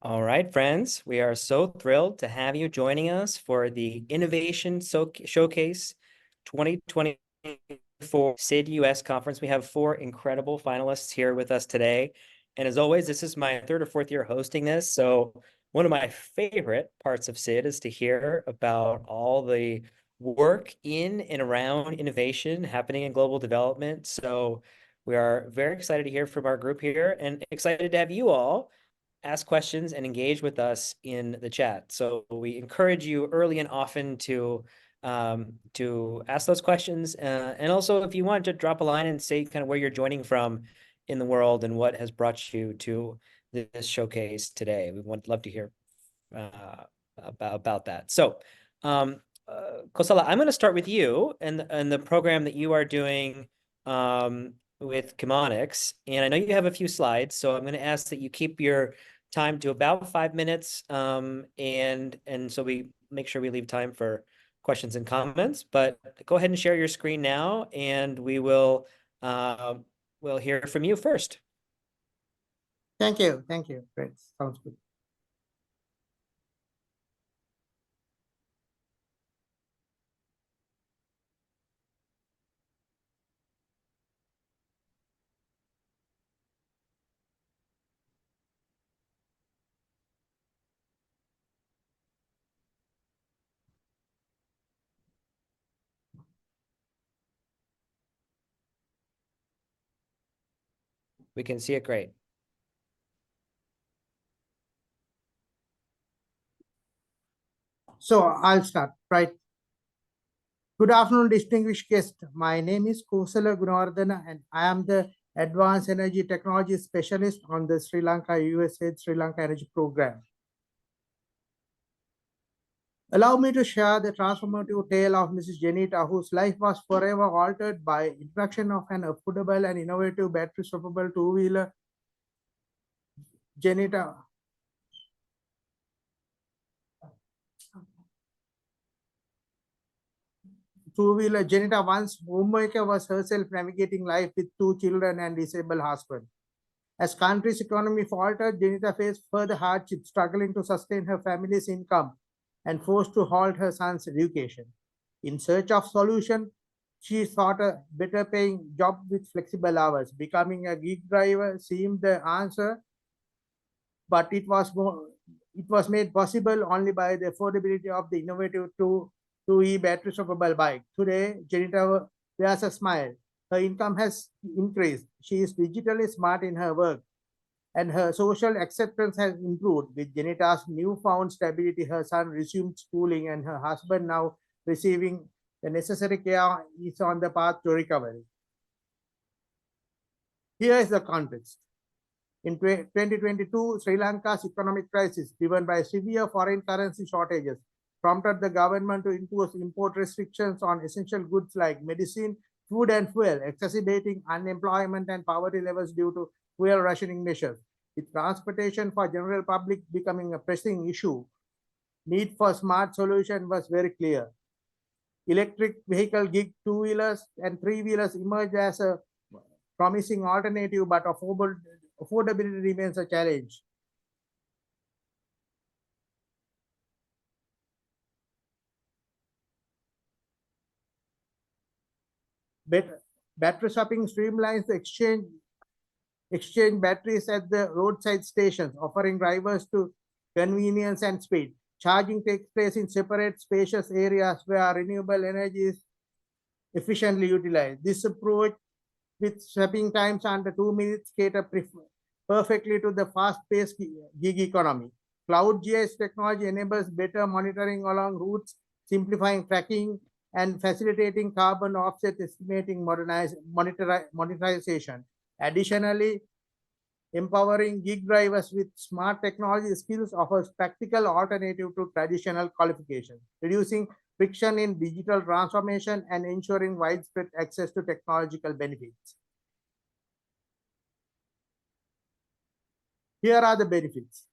All right, friends, we are so thrilled to have you joining us for the Innovation Showcase 2024 SID-US Conference. We have four incredible finalists here with us today. And as always, this is my third or fourth year hosting this. So one of my favorite parts of SID is to hear about all the work in and around innovation happening in global development. So we are very excited to hear from our group here and excited to have you all ask questions and engage with us in the chat. So we encourage you early and often to ask those questions. And also, if you want to drop a line and say kind of where you're joining from in the world and what has brought you to this showcase today. We would love to hear about that. So, Kosala, I'm going to start with you and the program that you are doing with Chemonics. And I know you have a few slides, so I'm going to ask that you keep your time to about 5 minutes. And so we make sure we leave time for questions and comments. But go ahead and share your screen now, and we will we'll hear from you first. Thank you. Great. Sounds good. We can see it great. So I'll start, right? Good afternoon, distinguished guests. My name is Kosala Gunawardana, and I am the Advanced Energy Technology Specialist on the Sri Lanka USAID Sri Lanka Energy Program. Allow me to share the transformative tale of Mrs. Janita, whose life was forever altered by introduction of an affordable and innovative battery-swappable two-wheeler. Janita two-wheeler Janita, once homemaker, was herself navigating life with two children and disabled husband. As country's economy faltered, Janita faced further hardship, struggling to sustain her family's income and forced to halt her son's education. In search of solution, she sought a better paying job with flexible hours. Becoming a gig driver seemed the answer, but it was made possible only by the affordability of the innovative 2E battery swappable bike. Today, Janita wears a smile. Her income has increased. She is digitally smart in her work, and her social acceptance has improved. With Janita's newfound stability, her son resumed schooling, and her husband, now receiving the necessary care, is on the path to recovery. Here is the context. In 2022, Sri Lanka's economic crisis, driven by severe foreign currency shortages, prompted the government to impose import restrictions on essential goods like medicine, food, and fuel, exacerbating unemployment and poverty levels due to fuel rationing measures. With transportation for general public becoming a pressing issue, need for smart solution was very clear. Electric vehicle gig two-wheelers and three-wheelers emerged as a promising alternative, but affordability remains a challenge. Battery swapping streamlines the exchange batteries at the roadside stations, offering drivers to convenience and speed. Charging takes place in separate spacious areas where renewable energy is efficiently utilized. This approach, with swapping times under 2 minutes, cater perfectly to the fast-paced gig economy. Cloud GIS technology enables better monitoring along routes, simplifying tracking and facilitating carbon offset estimating monetization. Additionally, empowering gig drivers with smart technology skills offers practical alternative to traditional qualifications, reducing friction in digital transformation and ensuring widespread access to technological benefits. Here are the benefits.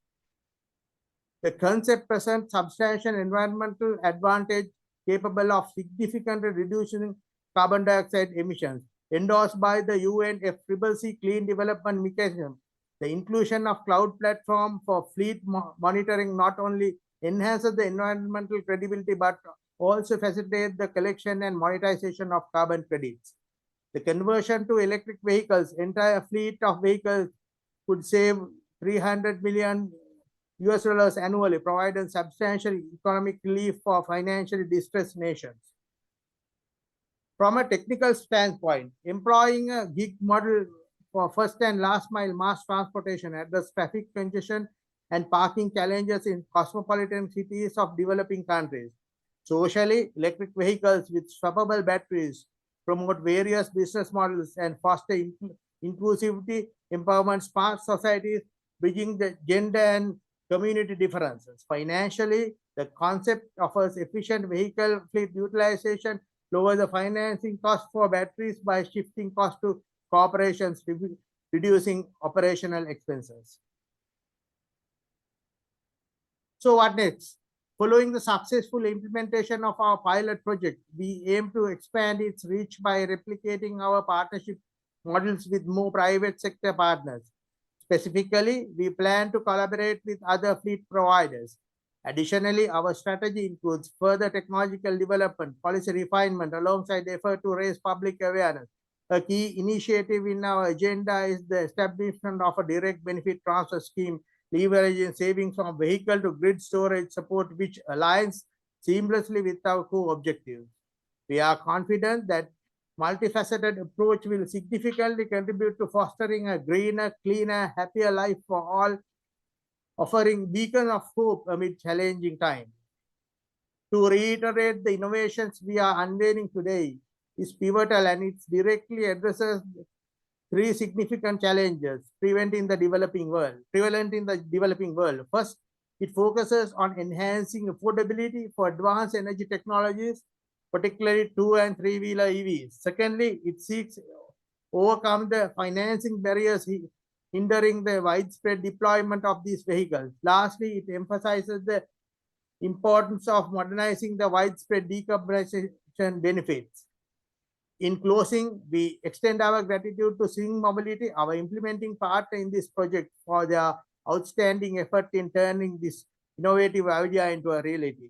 The concept presents substantial environmental advantage capable of significantly reducing carbon dioxide emissions. Endorsed by the UNFCCC Clean Development Mechanism, The inclusion of cloud platform for fleet monitoring not only enhances the environmental credibility, but also facilitates the collection and monetization of carbon credits. The conversion to electric vehicles, entire fleet of vehicles could save 300 million US dollars annually, providing substantial economic relief for financially distressed nations. From a technical standpoint, employing a gig model for first and last mile mass transportation address traffic congestion and parking challenges in cosmopolitan cities of developing countries. Socially, electric vehicles with swappable batteries promote various business models and foster inclusivity, empowerment, smart societies, bridging the gender and community differences. Financially, the concept offers efficient vehicle fleet utilization, lower the financing cost for batteries by shifting cost to corporations, reducing operational expenses. So what next? Following the successful implementation of our pilot project, we aim to expand its reach by replicating our partnership models with more private sector partners. Specifically, we plan to collaborate with other fleet providers. Additionally, our strategy includes further technological development, policy refinement, alongside effort to raise public awareness. A key initiative in our agenda is the establishment of a direct benefit transfer scheme, leveraging savings from vehicle to grid storage support, which aligns seamlessly with our core objectives. We are confident that multifaceted approach will significantly contribute to fostering a greener, cleaner, happier life for all, offering beacon of hope amid challenging times. To reiterate, the innovations we are unveiling today is pivotal and it directly addresses three significant challenges prevalent in the developing world. First, it focuses on enhancing affordability for advanced energy technologies, particularly 2- and 3-wheeler EVs. Secondly, it seeks overcome the financing barriers hindering the widespread deployment of these vehicles. Lastly, it emphasizes the importance of modernizing the widespread decarbonization benefits. In closing, we extend our gratitude to Swing Mobility, our implementing partner in this project, for their outstanding effort in turning this innovative idea into a reality.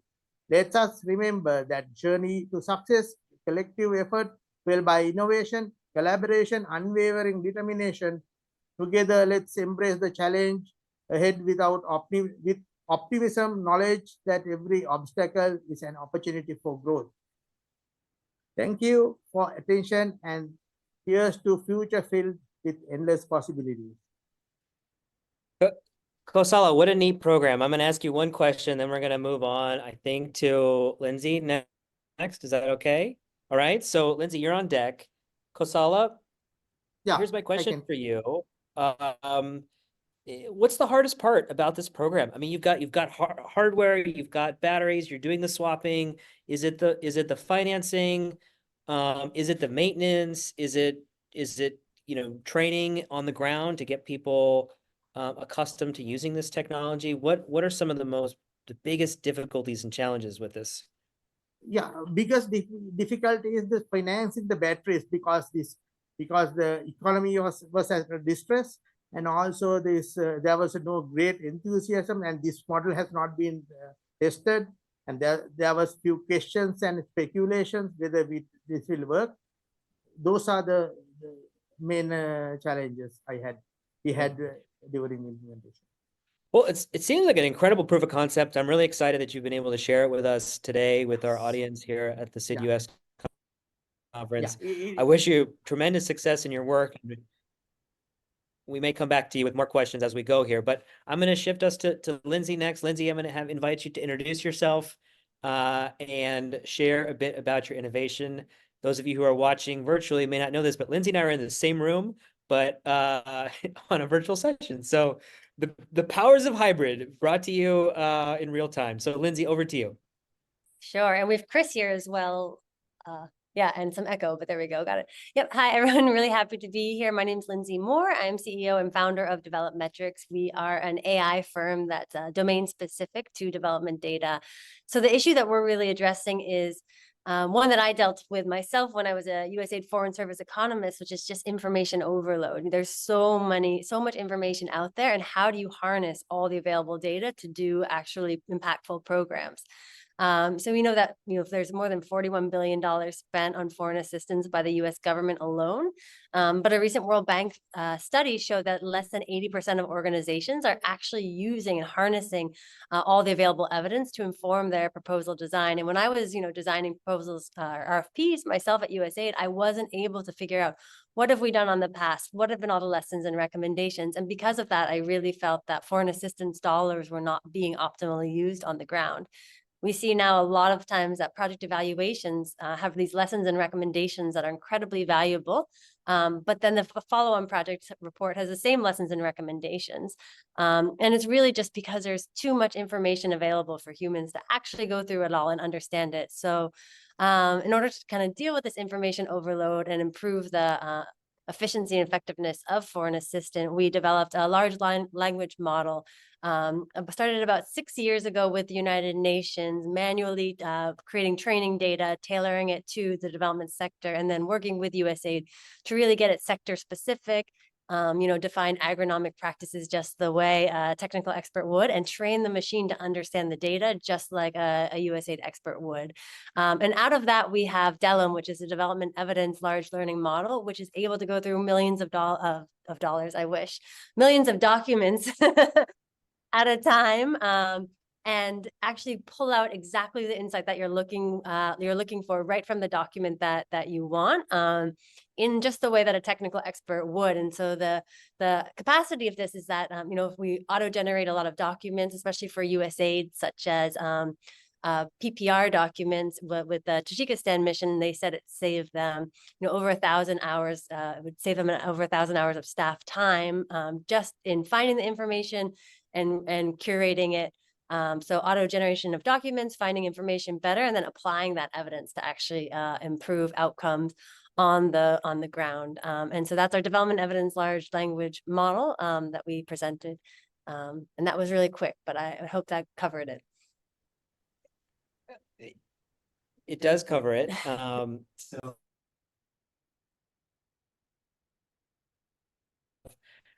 Let us remember that journey to success, collective effort, fueled by innovation, collaboration, unwavering determination. Together, let's embrace the challenge ahead with optimism, knowledge that every obstacle is an opportunity for growth. Thank you for attention and here's to future filled with endless possibilities. Kosala, what a neat program. I'm going to ask you one question, then we're going to move on, I think, to Lindsay next. Is that okay? All right. So, Lindsay, you're on deck. Kosala, here's my question for you. What's the hardest part about this program? I mean, you've got hardware, you've got batteries, you're doing the swapping. Is it the financing? Is it the maintenance? Is it training on the ground to get people accustomed to using this technology? What are some of the biggest difficulties and challenges with this? Yeah, biggest difficulty is the financing the batteries because the economy was at a distress, and also there was no great enthusiasm, and this model has not been tested, and there was few questions and speculations whether this will work. Those are the main challenges we had during implementation. Well, it seems like an incredible proof of concept. I'm really excited that you've been able to share it with us today, with our audience here at the SID-US conference. I wish you tremendous success in your work. We may come back to you with more questions as we go here, but I'm going to shift us to Lindsay next. Lindsay, I'm going to invite you to introduce yourself and share a bit about your innovation. Those of you who are watching virtually may not know this, but Lindsay and I are in the same room, but on a virtual session. So the powers of hybrid brought to you in real time. So Lindsay, over to you. Sure. And we have Chris here as well. Yeah, and some echo, but there we go. Got it. Yep. Hi, everyone. Really happy to be here. My name is Lindsay Moore. I'm CEO and founder of Developmetrics. We are an AI firm that's domain specific to development data. So the issue that we're really addressing is One that I dealt with myself when I was a USAID Foreign Service economist, which is just information overload. There's so much information out there, and how do you harness all the available data to do actually impactful programs? So we know that, there's more than $41 billion spent on foreign assistance by the US government alone. But a recent World Bank study showed that less than 80% of organizations are actually using and harnessing all the available evidence to inform their proposal design. And when I was, designing proposals, RFPs myself at USAID, I wasn't able to figure out what have we done on the past? What have been all the lessons and recommendations? And because of that, I really felt that foreign assistance dollars were not being optimally used on the ground. We see now a lot of times that project evaluations have these lessons and recommendations that are incredibly valuable, but then the follow-on project report has the same lessons and recommendations. And it's really just because there's too much information available for humans to actually go through it all and understand it. So in order to kind of deal with this information overload and improve the efficiency and effectiveness of foreign assistance, we developed a large language model. Started about 6 years ago with the United Nations, manually creating training data, tailoring it to the development sector, and then working with USAID to really get it sector specific, define agronomic practices just the way a technical expert would, and train the machine to understand the data just like a USAID expert would. And out of that, we have DELM, which is a development evidence large learning model, which is able to go through millions of dollars, millions of documents at a time, and actually pull out exactly the insight that you're looking for right from the document that you want, in just the way that a technical expert would. And so the capacity of this is that if we auto-generate a lot of documents, especially for USAID, such as PPR documents with the Tajikistan mission, they said it saved them, over 1,000 hours. It would save them over 1,000 hours of staff time, just in finding the information and curating it. So auto generation of documents, finding information better, and then applying that evidence to actually improve outcomes on the ground. And so that's our development evidence large language model that we presented. And that was really quick, but I hope that covered it. It does cover it. So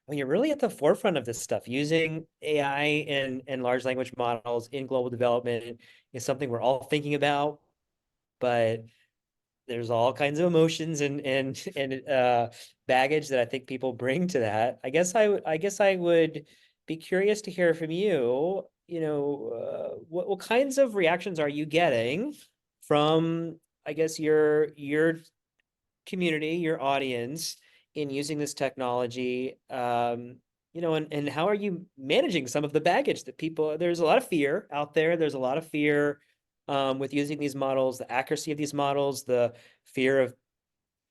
when you're really at the forefront of this stuff, using AI and large language models in global development is something we're all thinking about, but there's all kinds of emotions and baggage that I think people bring to that. I guess I would be curious to hear from you. What kinds of reactions are you getting from, I guess, your community, your audience, in using this technology? And how are you managing some of the baggage that there's a lot of fear out there. There's a lot of fear with using these models, the accuracy of these models, the fear of,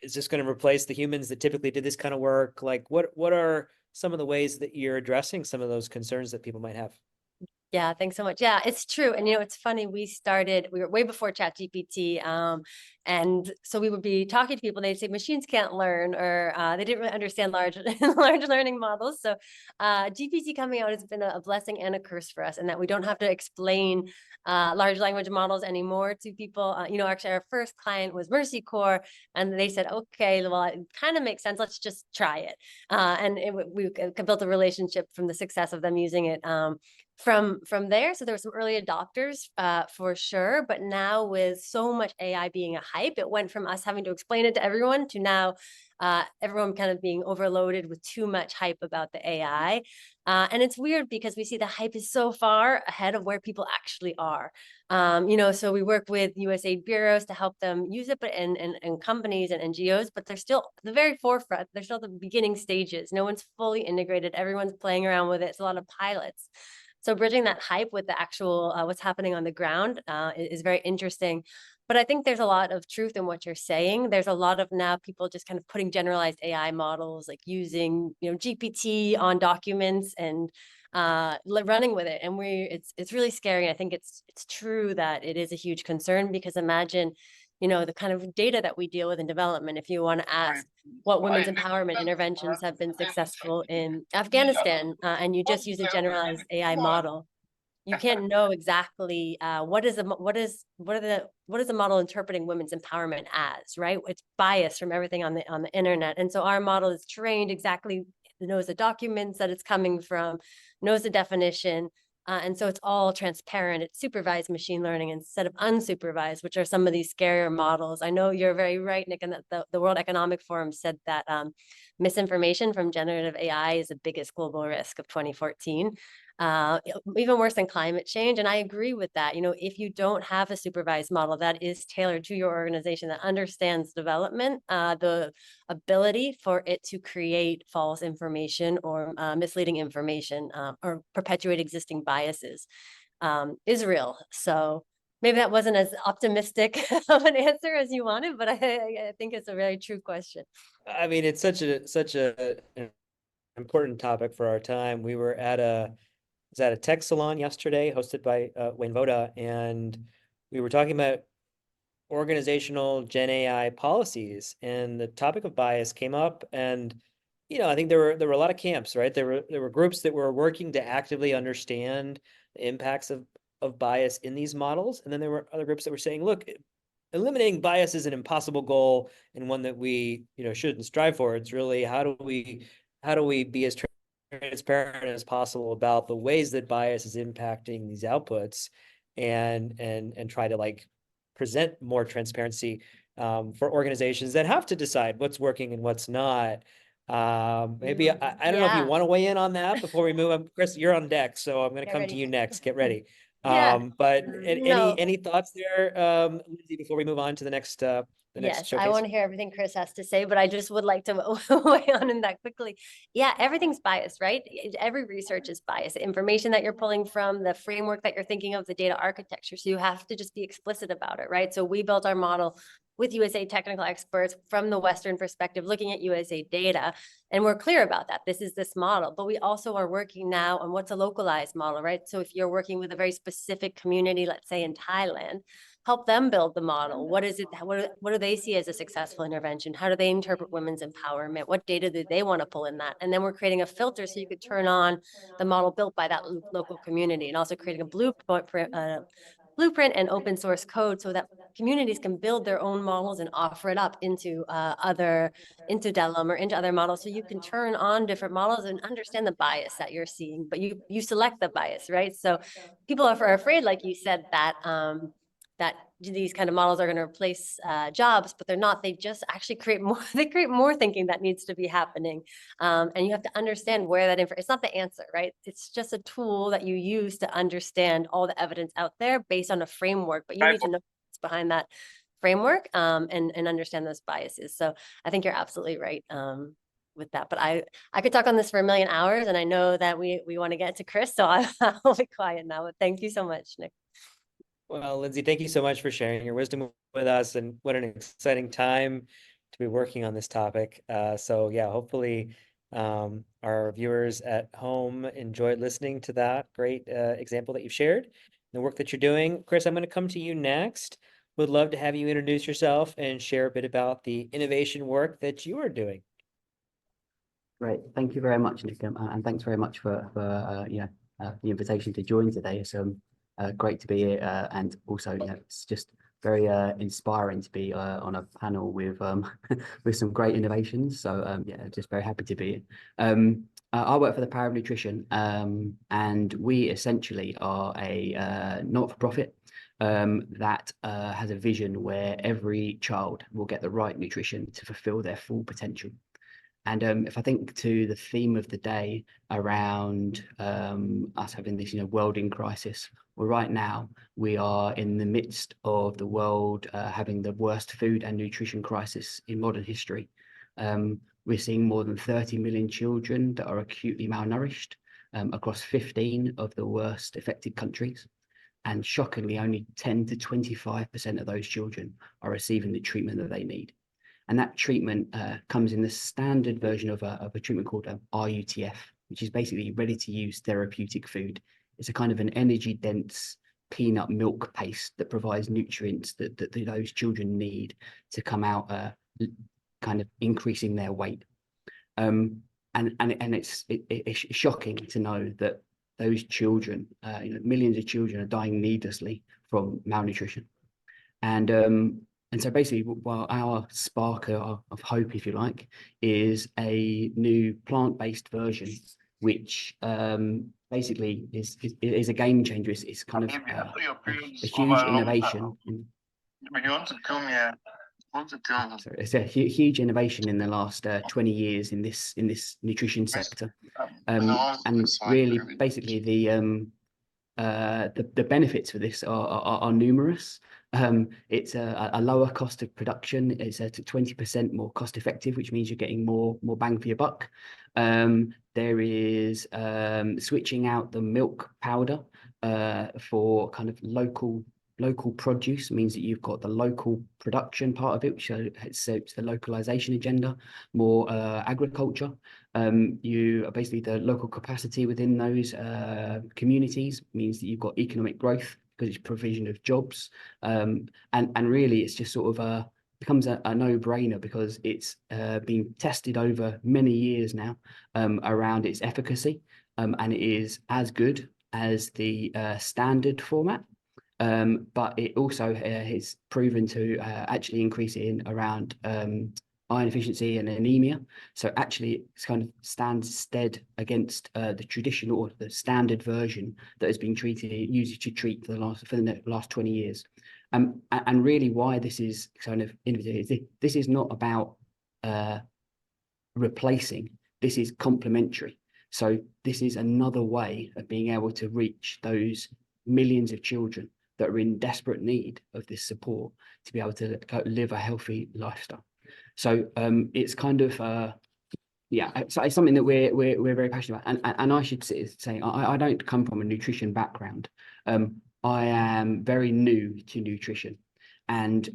is this going to replace the humans that typically did this kind of work? Like, what are some of the ways that you're addressing some of those concerns that people might have? Yeah, thanks so much. Yeah, it's true. And it's funny, we were way before ChatGPT. And so we would be talking to people, they'd say machines can't learn, or they didn't really understand large learning models. So GPT coming out has been a blessing and a curse for us, in that we don't have to explain large language models anymore to people. Actually, our first client was Mercy Corps, and they said, okay, well, it kind of makes sense. Let's just try it. And we built a relationship from the success of them using it. From there, so there were some early adopters for sure, but now with so much AI being a hype, it went from us having to explain it to everyone to now everyone kind of being overloaded with too much hype about the AI. And it's weird because we see the hype is so far ahead of where people actually are. So we work with USAID bureaus to help them use it, but and companies and NGOs, but they're still at the very forefront. They're still at the beginning stages. No one's fully integrated. Everyone's playing around with it. It's a lot of pilots. So bridging that hype with the actual what's happening on the ground is very interesting. But I think there's a lot of truth in what you're saying. There's a lot of now people just kind of putting generalized AI models, like using GPT on documents and running with it. And it's really scary. I think it's true that it is a huge concern, because imagine the kind of data that we deal with in development. If you want to ask what women's empowerment interventions have been successful in Afghanistan, and you just use a generalized AI model, you can't know exactly what is the model interpreting women's empowerment as, right? It's biased from everything on the internet. And so our model is trained exactly, knows the documents that it's coming from, knows the definition. And so it's all transparent. It's supervised machine learning instead of unsupervised, which are some of these scarier models. I know you're very right, Nick, and that the World Economic Forum said that misinformation from generative AI is the biggest global risk of 2014. Even worse than climate change. And I agree with that. You know, if you don't have a supervised model that is tailored to your organization, that understands development, the ability for it to create false information or misleading information or perpetuate existing biases is real. So maybe that wasn't as optimistic of an answer as you wanted, but I think it's a very true question. I mean, it's such an important topic for our time. We were at a tech salon yesterday hosted by Wayne Voda, and we were talking about organizational Gen AI policies, and the topic of bias came up. And I think there were a lot of camps, right? There were groups that were working to actively understand the impacts of bias in these models, and then there were other groups that were saying, look, eliminating bias is an impossible goal and one that we shouldn't strive for. It's really how do we be as transparent as possible about the ways that bias is impacting these outputs, and try to present more transparency for organizations that have to decide what's working and what's not. Maybe I don't know if you want to weigh in on that before we move on. Chris, you're on deck, so I'm going to come to you next. Get ready. But any thoughts there, Lindsay, before we move on to the next Yes, showcase? I want to hear everything Chris has to say, but I just would like to weigh on in that quickly. Yeah, everything's biased, right? Every research is biased. The information that you're pulling from, the framework that you're thinking of, the data architecture. So you have to just be explicit about it, right? So we built our model with USA technical experts from the Western perspective, looking at USA data, and we're clear about that. This is this model, but we also are working now on what's a localized model, right? So if you're working with a very specific community, let's say in Thailand, help them build the model. What is it? What do they see as a successful intervention? How do they interpret women's empowerment? What data do they want to pull in that? And then we're creating a filter so you could turn on the model built by that local community, and also creating a blueprint and open source code so that communities can build their own models and offer it up into Delum or into other models, so you can turn on different models and understand the bias that you're seeing, but you select the bias, right? So people are afraid, like you said, that that these kind of models are going to replace jobs, but they're not. They just actually create more. They create more thinking that needs to be happening, and you have to understand where that it's not the answer, right? It's just a tool that you use to understand all the evidence out there based on a framework, but you need to know what's behind that framework and understand those biases. So I think you're absolutely right with that. But I could talk on this for a million hours, and I know that we want to get to Chris, so I'll be quiet now. But thank you so much, Nick. Well, Lindsay, thank you so much for sharing your wisdom with us, and what an exciting time to be working on this topic. So yeah, hopefully our viewers at home enjoyed listening to that great example that you've shared, the work that you're doing. Chris, I'm going to come to you next. Would love to have you introduce yourself and share a bit about the innovation work that you are doing. Great, thank you very much, Nick, and thanks very much for the invitation to join today. It's great to be here, and also it's just very inspiring to be on a panel with with some great innovations. So yeah, just very happy to be here. I work for the Power of Nutrition, and we essentially are a not-for-profit that has a vision where every child will get the right nutrition to fulfill their full potential. And if I think to the theme of the day around us having this, world in crisis, well, right now we are in the midst of the world having the worst food and nutrition crisis in modern history. We're seeing more than 30 million children that are acutely malnourished across 15 of the worst affected countries. And shockingly, only 10 to 25% of those children are receiving the treatment that they need. And that treatment comes in the standard version of a treatment called RUTF, which is basically ready-to-use therapeutic food. It's a kind of an energy-dense peanut milk paste that provides nutrients that those children need to come out kind of increasing their weight. And it's shocking to know that those children, millions of children are dying needlessly from malnutrition. And so basically, while our spark of hope, if you like, is a new plant-based version, which basically is a game changer. It's kind of a huge innovation. So it's a huge innovation in the last 20 years in this nutrition sector, and really, basically, the benefits for this are numerous. It's a lower cost of production. It's 20% more cost effective, which means you're getting more bang for your buck. There is switching out the milk powder for kind of local produce. Means that you've got the local production part of it, which suits the localization agenda, more agriculture. You basically, the local capacity within those communities means that you've got economic growth because it's provision of jobs, and really it's just sort of becomes a no-brainer because it's been tested over many years now around its efficacy, and it is as good as the standard format. But it also is proven to actually increase in around iron efficiency and anemia. So actually, it's kind of stands stead against the traditional or the standard version that has been used to treat for the last 20 years. And really, why this is kind of innovative, this is not about replacing. This is complementary. So this is another way of being able to reach those millions of children that are in desperate need of this support to be able to live a healthy lifestyle. So it's kind of it's something that we're very passionate about. And I should say I don't come from a nutrition background. I am very new to nutrition, and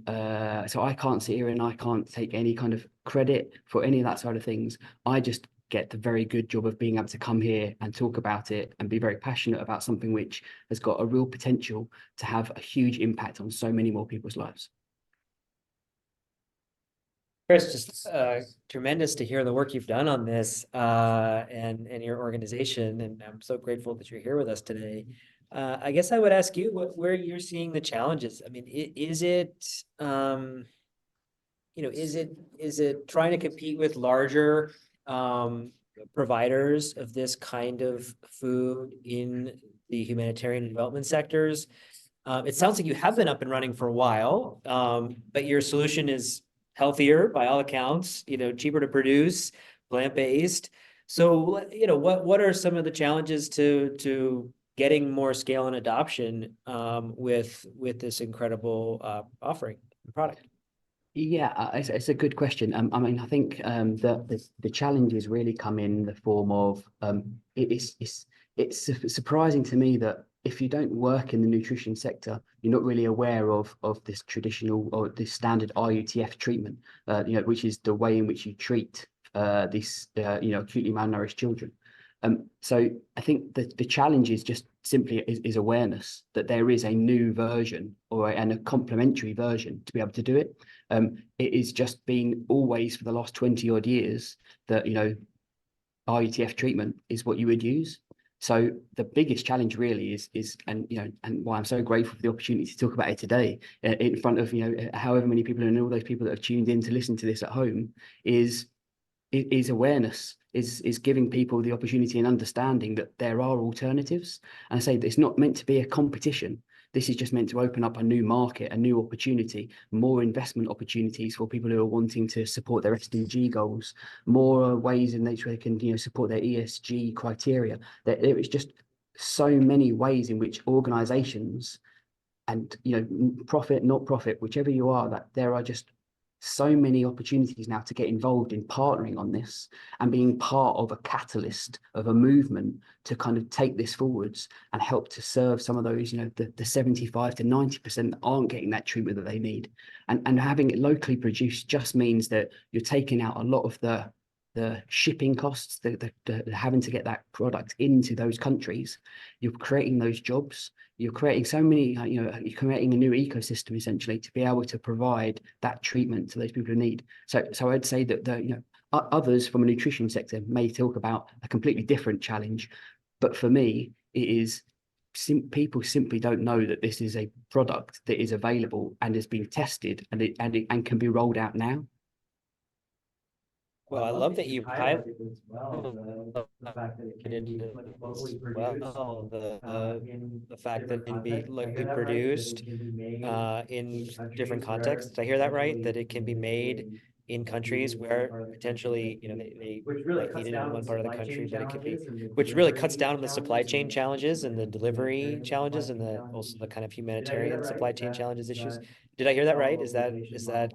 so I can't sit here and I can't take any kind of credit for any of that side of things. I just get the very good job of being able to come here and talk about it and be very passionate about something which has got a real potential to have a huge impact on so many more people's lives. Chris, just tremendous to hear the work you've done on this and your organization, and I'm so grateful that you're here with us today. I guess I would ask you where you're seeing the challenges. I mean, is it is it trying to compete with larger providers of this kind of food in the humanitarian and development sectors? It sounds like you have been up and running for a while, but your solution is healthier by all accounts, cheaper to produce, plant-based. So, what are some of the challenges to getting more scale and adoption with this incredible offering product? Yeah, it's a good question. I mean, I think the challenges really come in the form of it's surprising to me that if you don't work in the nutrition sector, you're not really aware of this traditional or this standard RUTF treatment, which is the way in which you treat these acutely malnourished children. So I think the challenge is just simply is awareness that there is a new version and a complementary version to be able to do it. It is just been always for the last 20 odd years that RUTF treatment is what you would use. So the biggest challenge really is and why I'm so grateful for the opportunity to talk about it today in front of however many people and all those people that have tuned in to listen to this at home is awareness, is giving people the opportunity and understanding that there are alternatives. And I say that it's not meant to be a competition. This is just meant to open up a new market, a new opportunity, more investment opportunities for people who are wanting to support their SDG goals, more ways in which they can support their ESG criteria. There is just so many ways in which organizations and profit, not profit, whichever you are, that there are just so many opportunities now to get involved in partnering on this and being part of a catalyst of a movement to kind of take this forwards and help to serve some of those, the 75 to 90% that aren't getting that treatment that they need. And having it locally produced just means that you're taking out a lot of the shipping costs, the having to get that product into those countries. You're creating those jobs. You're creating so many, you're creating a new ecosystem essentially to be able to provide that treatment to those people who need. So I'd say that others from a nutrition sector may talk about a completely different challenge, but for me, It is people simply don't know that this is a product that is available and has been tested and can be rolled out now. Well, I love that you highlighted as well the fact that it can be locally produced, the fact that it can be locally produced in different contexts. Did I hear that right? That it can be made in countries where potentially, you know, they might need it in one part of the country, but it could be, which really cuts down on the supply chain challenges and the delivery challenges and also the kind of humanitarian supply chain challenges issues. Did I hear that right? Is that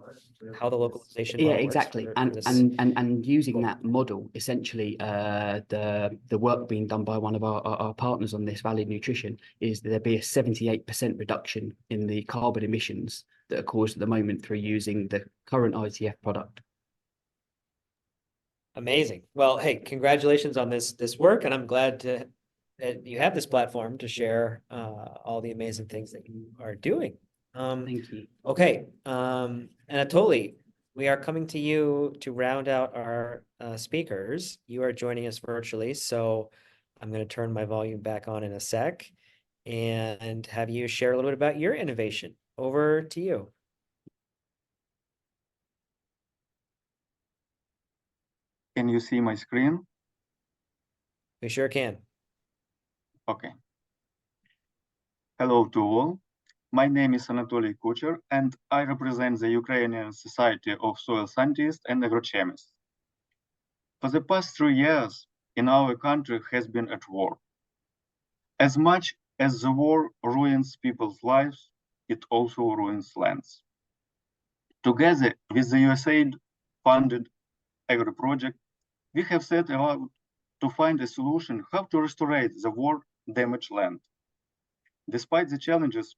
how the localization Yeah, model works exactly. for And this? and using that model, essentially, the work being done by one of our partners on this, Valid Nutrition, is that there'd be a 78% reduction in the carbon emissions that are caused at the moment through using the current ITF product. Amazing. Well, hey, congratulations on this work, and I'm glad that you have this platform to share all the amazing things that you are doing. Thank you. Okay, Anatoly, we are coming to you to round out our speakers. You are joining us virtually, so I'm going to turn my volume back on in a sec and have you share a little bit about your innovation. Over to you. Can you see my screen? We sure can. Okay. Hello to all. My name is Anatoly Kucher, and I represent the Ukrainian Society of Soil Scientists and Agrochemists. For the past 3 years, in our country has been at war. As much as the war ruins people's lives, it also ruins lands. Together with the USAID-funded AGRO project, we have set out to find a solution how to restore the war-damaged land. Despite the challenges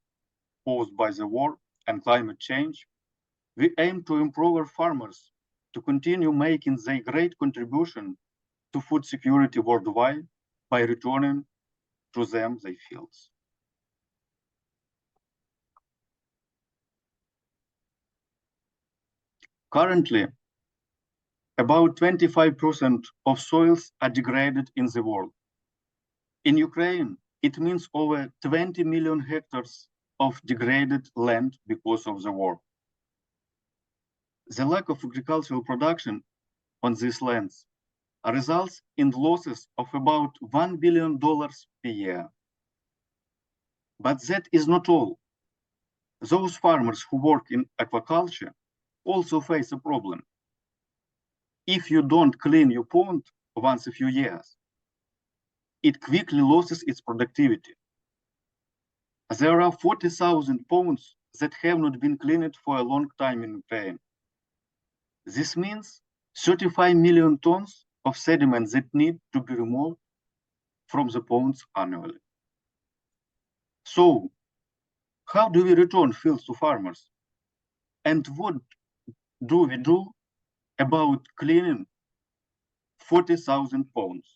posed by the war and climate change, we aim to empower farmers to continue making their great contribution to food security worldwide by returning to them their fields. Currently, about 25% of soils are degraded in the world. In Ukraine, it means over 20 million hectares of degraded land because of the war. The lack of agricultural production on these lands results in losses of about $1 billion per year. But that is not all. Those farmers who work in aquaculture also face a problem. If you don't clean your pond once a few years, it quickly loses its productivity. There are 40,000 ponds that have not been cleaned for a long time in Ukraine. This means 35 million tons of sediment that need to be removed from the ponds annually. So, how do we return fields to farmers? And what do we do about cleaning 40,000 ponds?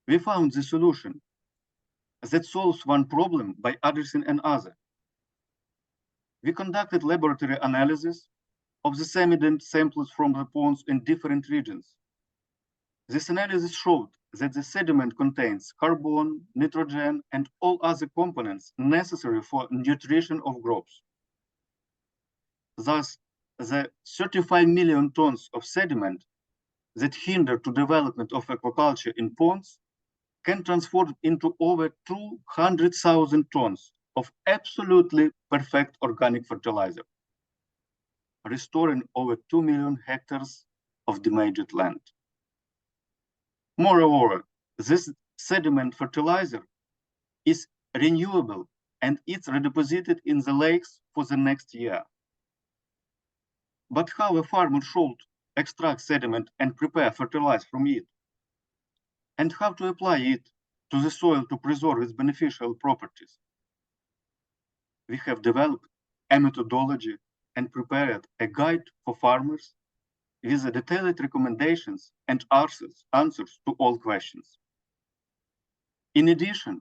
We found the solution that solves one problem by addressing another. We conducted laboratory analysis of the sediment samples from the ponds in different regions. This analysis showed that the sediment contains carbon, nitrogen, and all other components necessary for nutrition of crops. Thus, the 35 million tons of sediment that hinder to development of aquaculture in ponds can transform into over 200,000 tons of absolutely perfect organic fertilizer, restoring over 2 million hectares of damaged land. Moreover, this sediment fertilizer is renewable and it's redeposited in the lakes for the next year. But how a farmer should extract sediment and prepare fertilizer from it? And how to apply it to the soil to preserve its beneficial properties? We have developed a methodology and prepared a guide for farmers with the detailed recommendations and answers to all questions. In addition,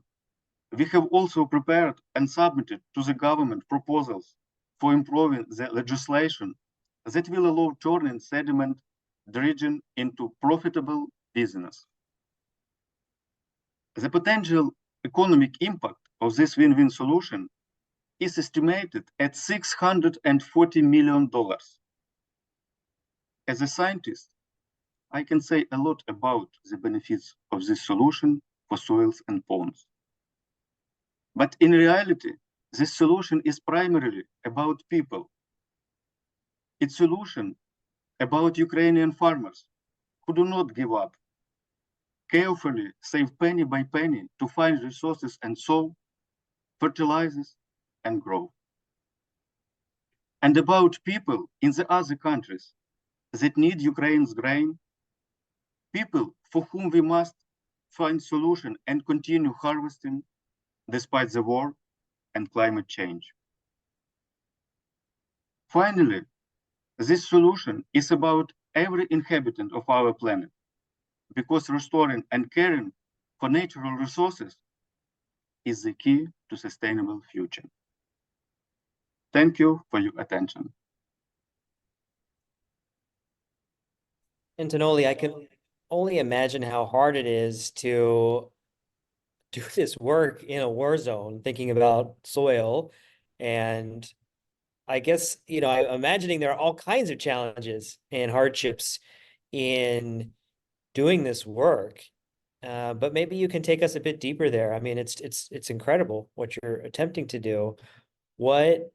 we have also prepared and submitted to the government proposals for improving the legislation that will allow turning sediment dredging into profitable business. The potential economic impact of this win-win solution is estimated at $640 million. As a scientist, I can say a lot about the benefits of this solution for soils and ponds. But in reality, this solution is primarily about people. It's a solution about Ukrainian farmers who do not give up, carefully save penny by penny to find resources and sow, fertilizers, and grow. And about people in the other countries that need Ukraine's grain, people for whom we must find solution and continue harvesting despite the war and climate change. Finally, this solution is about every inhabitant of our planet, because restoring and caring for natural resources is the key to sustainable future. Thank you for your attention. Antonoli, I can only imagine how hard it is to do this work in a war zone, thinking about soil. And I guess, you know, I'm imagining there are all kinds of challenges and hardships in doing this work. But maybe you can take us a bit deeper there. I mean, it's incredible what you're attempting to do. What,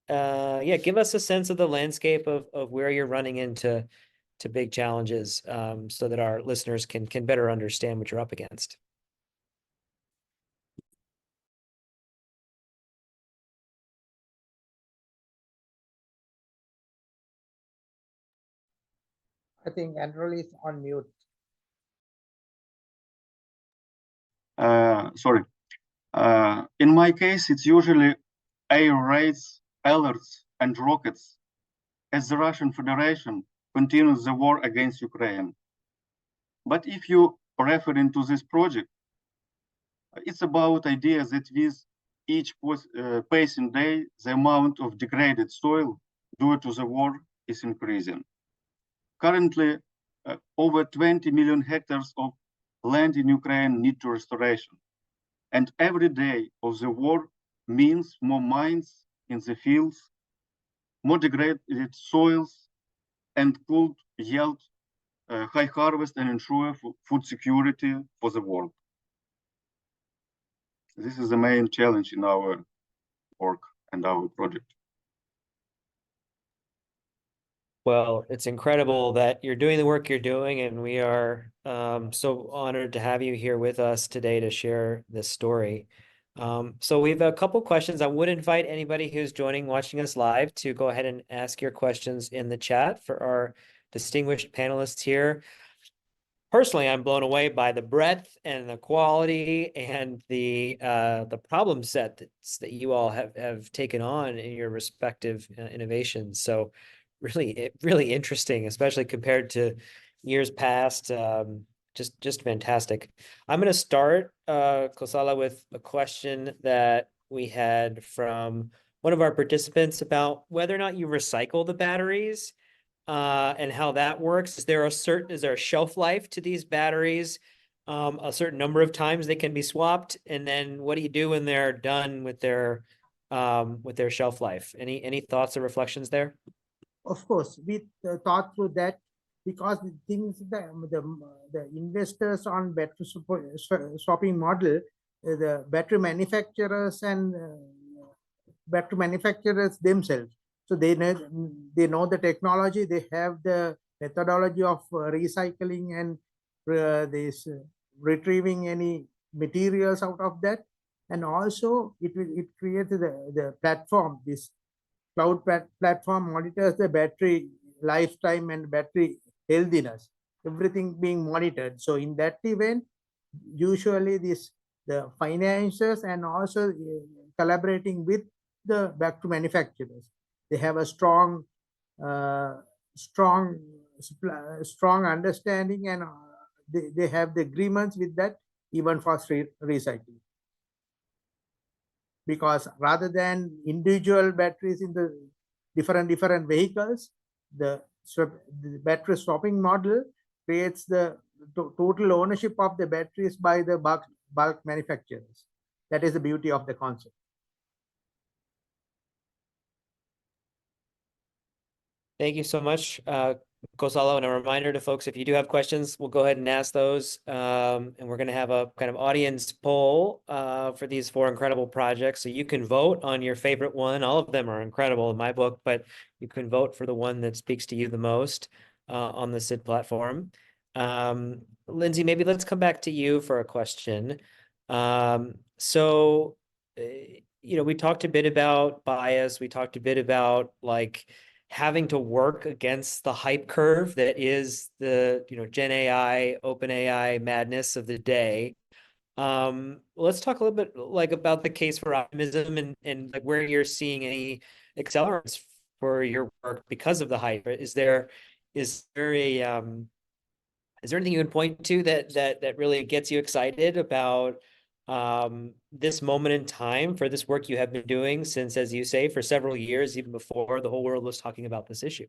yeah, give us a sense of the landscape of where you're running into big challenges, so that our listeners can better understand what you're up against. I think Andrew is on mute. Sorry. In my case, it's usually air raids, alerts, and rockets, as the Russian Federation continues the war against Ukraine. But if you referring to this project, it's about ideas that with each passing day, the amount of degraded soil due to the war is increasing. Currently, over 20 million hectares of land in Ukraine need to restoration. And every day of the war means more mines in the fields, more degraded soils, and could yield high harvest and ensure food security for the world. This is the main challenge in our work and our project. Well, it's incredible that you're doing the work you're doing, and we are so honored to have you here with us today to share this story. So we have a couple questions. I would invite anybody who's watching us live to go ahead and ask your questions in the chat for our distinguished panelists here. Personally, I'm blown away by the breadth and the quality and the problem set that you all have taken on in your respective innovations. So really interesting, especially compared to years past. Just fantastic. I'm going to start, Kosala, with a question that we had from one of our participants about whether or not you recycle the batteries, and how that works. Is there a shelf life to these batteries? A certain number of times they can be swapped, and then what do you do when they're done with their shelf life? Any thoughts or reflections there? Of course, we thought through that, because the things the investors on battery swapping model, the battery manufacturers and battery manufacturers themselves. So they know the technology, they have the methodology of recycling and retrieving any materials out of that. And also it creates the platform. This cloud platform monitors the battery lifetime and battery healthiness, everything being monitored. So in that event, usually the financiers and also collaborating with the battery manufacturers, they have a strong understanding, and they have the agreements with that, even for recycling. Because rather than individual batteries in the different vehicles, the battery swapping model creates the total ownership of the batteries by the bulk manufacturers. That is the beauty of the concept. Thank you so much, Gonzalo. And a reminder to folks, if you do have questions, we'll go ahead and ask those. And we're going to have a kind of audience poll for these 4 incredible projects. So you can vote on your favorite one. All of them are incredible in my book, but you can vote for the one that speaks to you the most on the SID platform. Lindsay, maybe let's come back to you for a question. We talked a bit about bias. We talked a bit about like having to work against the hype curve that is the Gen AI, Open AI madness of the day. Let's talk a little bit like about the case for optimism and like where you're seeing any accelerants for your work because of the hype. Is there anything you can point to that really gets you excited about this moment in time for this work you have been doing since, as you say, for several years, even before the whole world was talking about this issue?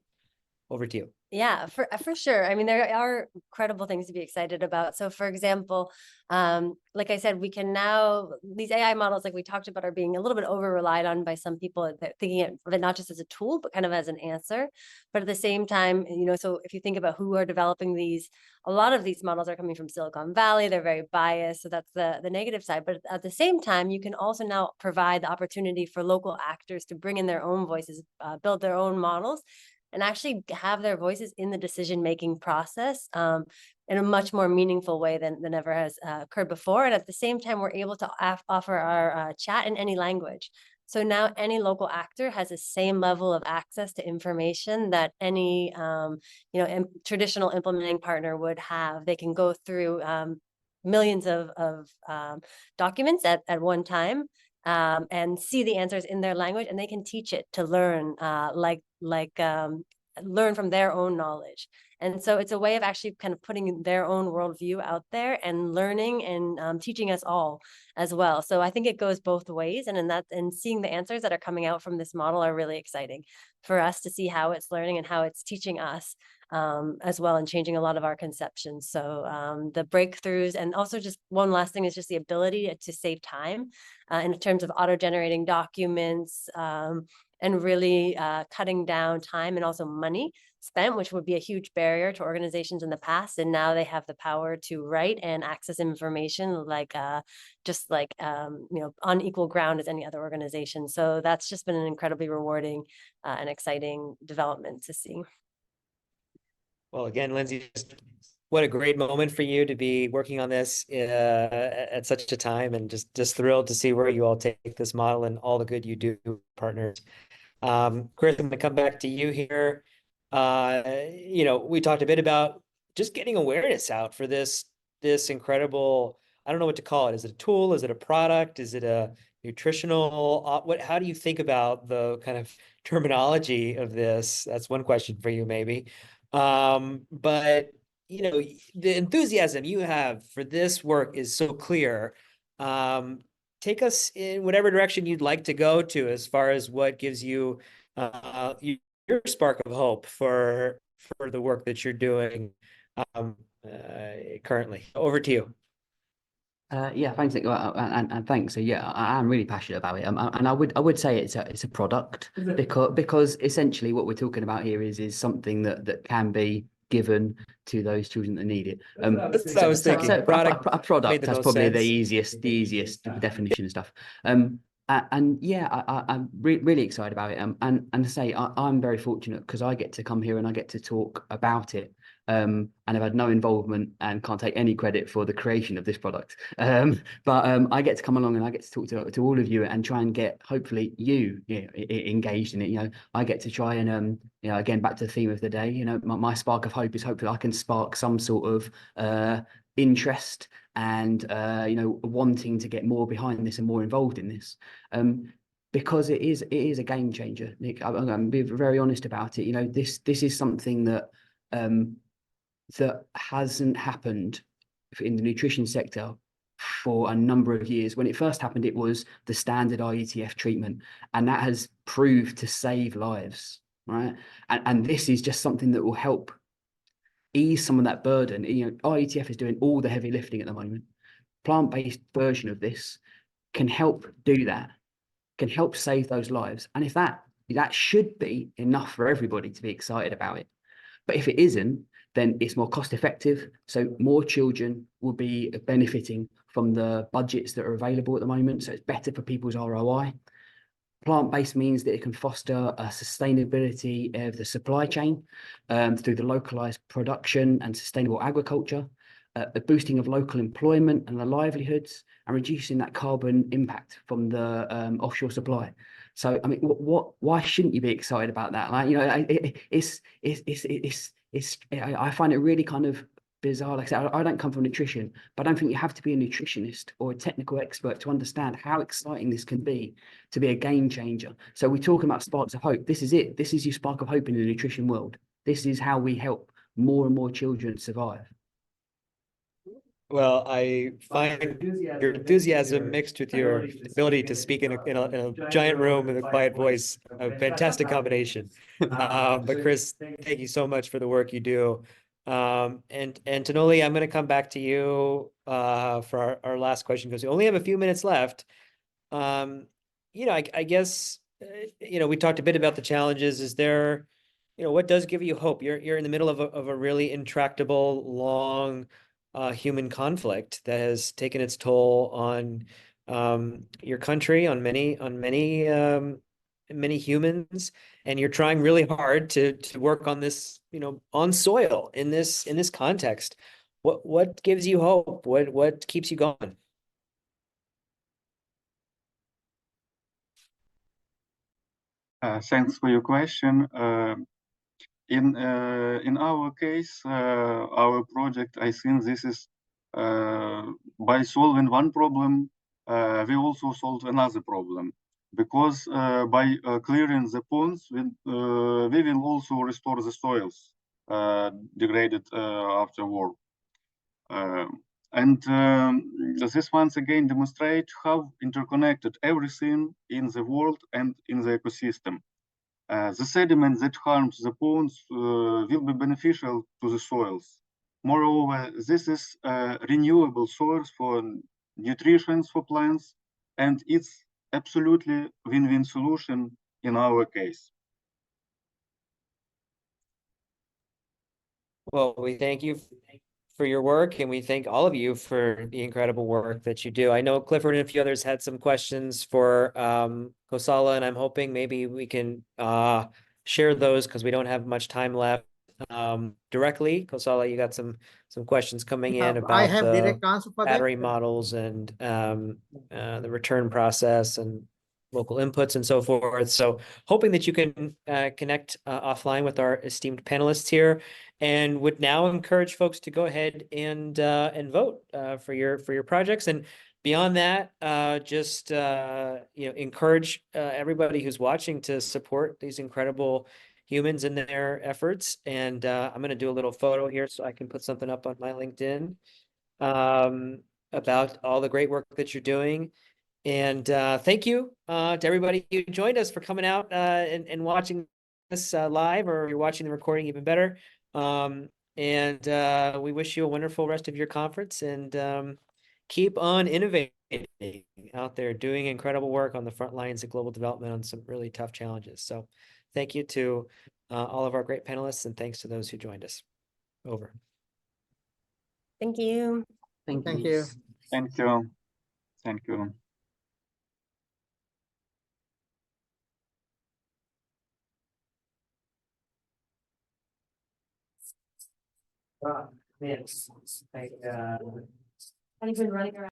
Over to you. Yeah, for sure. I mean, there are incredible things to be excited about. So for example, like I said, we can now, these AI models, like we talked about, are being a little bit over relied on by some people, thinking of it not just as a tool, but kind of as an answer. But at the same time, so if you think about who are developing these, a lot of these models are coming from Silicon Valley. They're very biased. So that's the negative side. But at the same time, you can also now provide the opportunity for local actors to bring in their own voices, build their own models, and actually have their voices in the decision-making process in a much more meaningful way than ever has occurred before. And at the same time, we're able to offer our chat in any language. So now any local actor has the same level of access to information that any traditional implementing partner would have. They can go through millions of documents at one time, and see the answers in their language, and they can teach it to learn, learn from their own knowledge. And so it's a way of actually kind of putting their own worldview out there and learning and teaching us all as well. So I think it goes both ways, and seeing the answers that are coming out from this model are really exciting for us to see how it's learning and how it's teaching us as well, and changing a lot of our conceptions. So the breakthroughs, and also just one last thing is just the ability to save time in terms of auto-generating documents, and really cutting down time and also money spent, which would be a huge barrier to organizations in the past. And now they have the power to write and access information like just like on equal ground as any other organization. So that's just been an incredibly rewarding and exciting development to see. Well, again, Lindsay, what a great moment for you to be working on this at such a time, and just thrilled to see where you all take this model and all the good you do, partners. Chris, I'm going to come back to you here. We talked a bit about just getting awareness out for this incredible, I don't know what to call it. Is it a tool? Is it a product? Is it a nutritional? How do you think about the kind of terminology of this? That's one question for you, maybe. But the enthusiasm you have for this work is so clear. Take us in whatever direction you'd like to go to as far as what gives you your spark of hope for the work that you're doing currently. Over to you. Yeah, thanks, Nick. And thanks. So yeah, I am really passionate about it. And I would say it's a product, because essentially what we're talking about here is something that can be given to those children that need it. That's what I was thinking. A product, that's probably the easiest definition and stuff. And yeah, I'm really excited about it. And to say I'm very fortunate because I get to come here and I get to talk about it. And I've had no involvement and can't take any credit for the creation of this product. But I get to come along and I get to talk to all of you and try and get, hopefully, you engaged in it. I get to try and again, back to the theme of the day. My spark of hope is hopefully I can spark some sort of interest and wanting to get more behind this and more involved in this. Because it is a game changer, Nick. I'm going to be very honest about it. This is something that that hasn't happened in the nutrition sector for a number of years. When it first happened, it was the standard IETF treatment, and that has proved to save lives, right? And this is just something that will help ease some of that burden. IETF is doing all the heavy lifting at the moment. plant-based version of this can help do that, can help save those lives. And if that should be enough for everybody to be excited about it. But if it isn't, then it's more cost effective. So more children will be benefiting from the budgets that are available at the moment. So it's better for people's ROI. Plant-based means that it can foster a sustainability of the supply chain through the localized production and sustainable agriculture, the boosting of local employment and the livelihoods, and reducing that carbon impact from the offshore supply. So, I mean, why shouldn't you be excited about that? Like, you know, I find it really kind of bizarre. Like I said, I don't come from nutrition, but I don't think you have to be a nutritionist or a technical expert to understand how exciting this can be to be a game changer. So we're talking about sparks of hope. This is it. This is your spark of hope in the nutrition world. This is how we help more and more children survive. Well, I find your enthusiasm mixed with your ability to speak in a giant room with a quiet voice, a fantastic combination. But Chris, thank you so much for the work you do. And Tonoli, I'm going to come back to you for our last question because we only have a few minutes left. I guess we talked a bit about the challenges. Is there, what does give you hope? You're in the middle of a really intractable, long human conflict that has taken its toll on your country, on many humans, and you're trying really hard to work on this, on soil in this context. What gives you hope? What keeps you going? Thanks for your question. In our case, our project, I think this is by solving one problem, we also solve another problem, because by clearing the ponds, we will also restore the soils degraded after war. And this once again demonstrates how interconnected everything in the world and in the ecosystem. The sediment that harms the ponds will be beneficial to the soils. Moreover, this is a renewable source for nutrition for plants, and it's absolutely win-win solution in our case. Well, we thank you for your work, and we thank all of you for the incredible work that you do. I know Clifford and a few others had some questions for Kosala, and I'm hoping maybe we can share those because we don't have much time left directly. Kosala, you got some questions coming in about I have the direct answer for battery that. models and the return process and local inputs and so forth. So hoping that you can connect offline with our esteemed panelists here, and would now encourage folks to go ahead and vote for your projects. And beyond that, just encourage everybody who's watching to support these incredible humans in their efforts. And I'm going to do a little photo here so I can put something up on my LinkedIn about all the great work that you're doing. And thank you to everybody who joined us for coming out and watching this live, or you're watching the recording, even better. And we wish you a wonderful rest of your conference, and keep on innovating out there, doing incredible work on the front lines of global development on some really tough challenges. So thank you to all of our great panelists, and thanks to those who joined us. Over. Thank you. Thank Thank you. you. Thank you. Thank you. Yes. Have you been running around?